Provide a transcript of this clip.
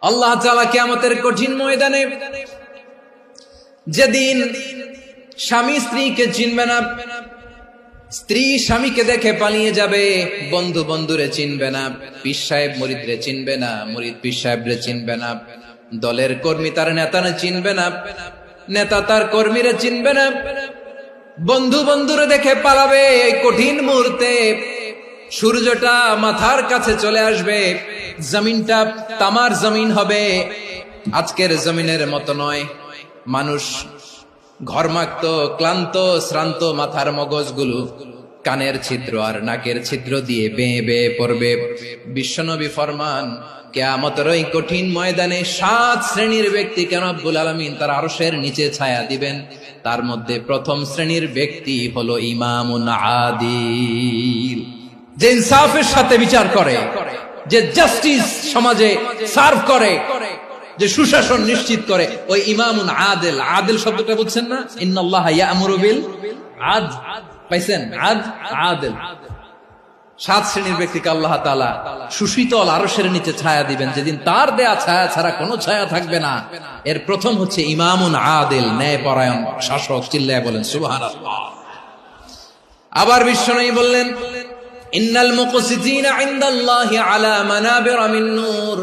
আল্লাহ তাআলা কিয়ামতের কঠিন ময়দানে যেদিন স্বামী স্ত্রীকে চিনবে না, স্ত্রী স্বামীকে দেখে পালিয়ে যাবে, বন্ধু বন্ধুরে চিনবে না, পীর সাহেব মুরিদরে চিনবে না, মুরিদ পীর সাহেবরে চিনবে না, দলের কর্মী তার নেতারে চিনবে না, নেতা তার কর্মীরে চিনবে না, বন্ধু বন্ধুরে দেখে পালাবে। এই কঠিন মুহূর্তে সূর্যটা মাথার কাছে চলে আসবে, জমিনটা তামার জমিন হবে, আজকের জমিনের মতো নয়। মানুষ ঘর্মাক্ত, ক্লান্ত, শ্রান্ত মাথার মগজগুলো কানের ছিদ্র আর নাকের ছিদ্র দিয়ে বেয়ে বেয়ে পড়বে। বিশ্বনবী ফরমান, কিয়ামতের ওই কঠিন ময়দানে 7 শ্রেণীর ব্যক্তিকে রব্বুল আলামিন তার আরশের নিচে ছায়া দিবেন। তার মধ্যে প্রথম শ্রেণীর ব্যক্তি হলো ইমামুন আদিল, যে ইনসাফের সাথে বিচার করে, যে জাস্টিস সমাজে সার্ভ করে, যে সুশাসন নিশ্চিত করে, ওই ইমামুন আদিল। আদিল শব্দটা বুঝছেন না? ইন্নাল্লাহা ইয়া'মুরু বিল আদল, পাইছেন? আদিল। 7 শ্রেণীর ব্যক্তিকে আল্লাহ তাআলা সুশীতল আরশের নিচে ছায়া দিবেন, যেদিন তার দেয়া ছায়া ছাড়া কোনো ছায়া থাকবে না। এর প্রথম হচ্ছে ইমামুন আদিল, ন্যায়পরায়ণ শাসক। চিল্লায় বলেন সুবহানাল্লাহ। আবার বিশ্বনবী বললেন, ইন্নাল মুকসিতিনা ইনদাল্লাহি আলা মানাবিরা মিন নূর,